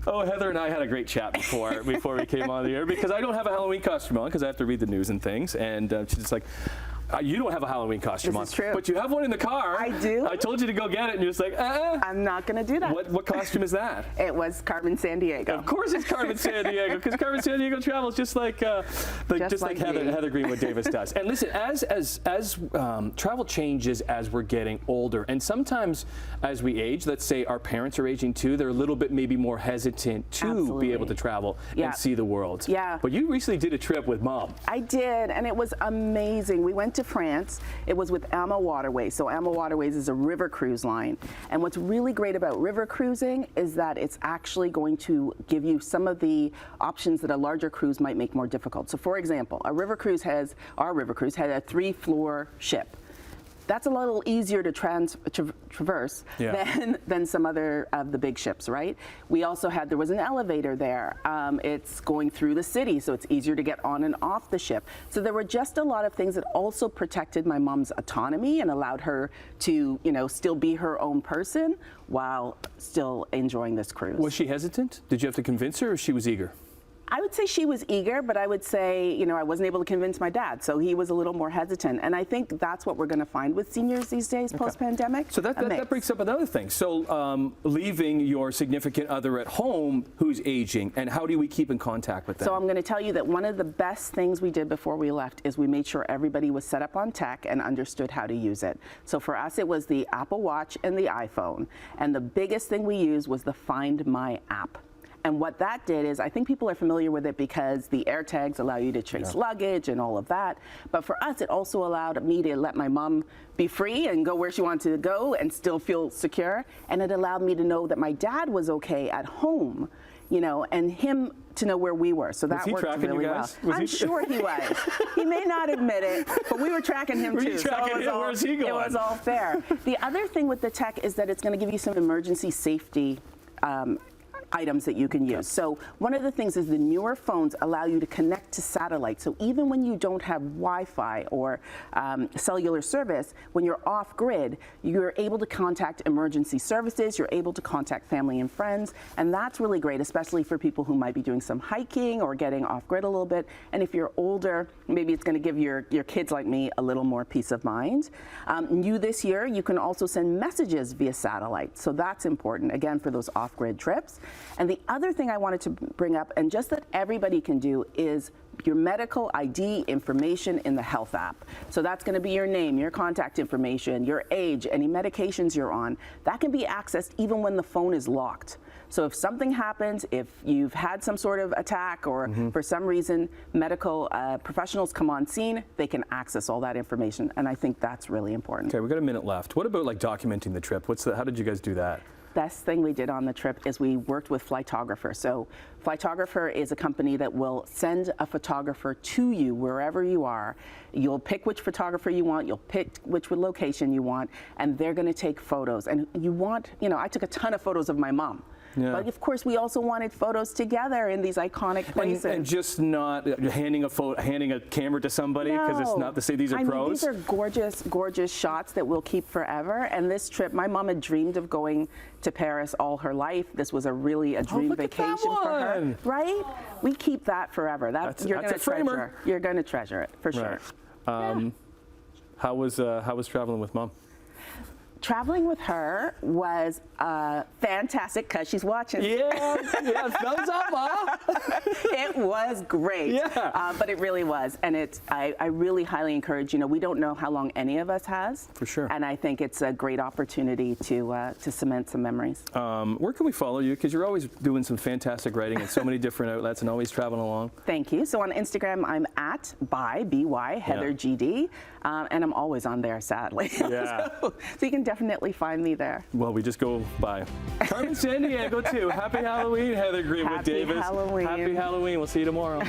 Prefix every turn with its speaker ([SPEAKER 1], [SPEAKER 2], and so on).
[SPEAKER 1] Oh, Heather and I had a great chat before we came on the air, because I don't have a Halloween costume on because I have to read the news and things, and she's just like, you don't have a Halloween costume on,
[SPEAKER 2] true.
[SPEAKER 1] but you have one in the car.
[SPEAKER 2] I do.
[SPEAKER 1] I told you to go get it, and you're just like,
[SPEAKER 2] I'm not going to do that.
[SPEAKER 1] What costume is that?
[SPEAKER 2] It was Carmen Sandiego.
[SPEAKER 1] Of course it's Carmen Sandiego, because Carmen Sandiego travels just like Heather Greenwood Davis does. And listen, as travel changes as we're getting older, and sometimes as we age, let's say our parents are aging too, they're a little bit maybe more hesitant to be able to travel and see the world.
[SPEAKER 2] Yeah.
[SPEAKER 1] But you recently did a trip with Mom.
[SPEAKER 2] I did, and it was amazing. We went to France. It was with Ama Waterways. So Ama Waterways is a river cruise line. And what's really great about river cruising is that it's actually going to give you some of the options that a larger cruise might make more difficult. So for example, our river cruise had a 3-floor ship. That's a little easier to traverse than some other of the big ships, right? We also there was an elevator there. It's going through the city, so it's easier to get on and off the ship. So there were just a lot of things that also protected my mom's autonomy and allowed her to, still be her own person while still enjoying this cruise.
[SPEAKER 1] Was she hesitant? Did you have to convince her, or she was eager?
[SPEAKER 2] I would say she was eager, but I would say, I wasn't able to convince my dad, so he was a little more hesitant. And I think that's what we're going to find with seniors these days, post-pandemic.
[SPEAKER 1] So that brings up another thing. So leaving your significant other at home who's aging, and how do we keep in contact with them?
[SPEAKER 2] So I'm going to tell you that one of the best things we did before we left is we made sure everybody was set up on tech and understood how to use it. So for us, it was the Apple Watch and the iPhone. And the biggest thing we used was the Find My app. And what that did is, I think people are familiar with it because the AirTags allow you to trace luggage and all of that. But for us, it also allowed me to let my mom be free and go where she wanted to go and still feel secure. And it allowed me to know that my dad was okay at home, and him to know where we were. So that worked really well. I'm sure he was. He may not admit it, but we were tracking him too.
[SPEAKER 1] Where's he going?
[SPEAKER 2] It was all fair. The other thing with the tech is that it's going to give you some emergency safety items that you can use. So one of the things is the newer phones allow you to connect to satellite. So even when you don't have Wi-Fi or cellular service, when you're off grid, you're able to contact emergency services, you're able to contact family and friends, and that's really great, especially for people who might be doing some hiking or getting off grid a little bit. And if you're older, maybe it's going to give your kids like me a little more peace of mind. New this year, you can also send messages via satellite. So that's important, again, for those off-grid trips. And the other thing I wanted to bring up, and just that everybody can do, is your medical ID information in the health app. So that's going to be your name, your contact information, your age, any medications you're on. That can be accessed even when the phone is locked. So if something happens, if you've had some sort of attack or for some reason medical professionals come on scene, they can access all that information. And I think that's really important.
[SPEAKER 1] Okay, we've got a minute left. What about documenting the trip? How did you guys do that?
[SPEAKER 2] Best thing we did on the trip is we worked with Flytographer. So Flytographer is a company that will send a photographer to you wherever you are. You'll pick which photographer you want, you'll pick which location you want, and they're going to take photos. And I took a ton of photos of my mom. Yeah. But of course, we also wanted photos together in these iconic places.
[SPEAKER 1] And just not handing a camera to somebody, because it's not to say these are pros.
[SPEAKER 2] These are gorgeous, gorgeous shots that we'll keep forever. And this trip, my mom had dreamed of going to Paris all her life. This was really a dream vacation for her, right? We keep that forever. You're going to treasure. You're going to treasure it for sure.
[SPEAKER 1] Right. How was traveling with Mom?
[SPEAKER 2] Traveling with her was fantastic, because she's watching.
[SPEAKER 1] Yeah, thumbs up, huh?
[SPEAKER 2] It was great. Yeah. But it really was. And I really highly encourage, we don't know how long any of us has.
[SPEAKER 1] For sure.
[SPEAKER 2] And I think it's a great opportunity to cement some memories.
[SPEAKER 1] Where can we follow you? Because you're always doing some fantastic writing in so many different outlets and always traveling along.
[SPEAKER 2] Thank you. So on Instagram, I'm at by Heather GD. And I'm always on there, sadly. Yeah. So you can definitely find me there.
[SPEAKER 1] Well, we just go by. Carmen Sandiego, too. Happy Halloween, Heather Greenwood Davis.
[SPEAKER 2] Happy Halloween.
[SPEAKER 1] Happy Halloween. We'll see you tomorrow.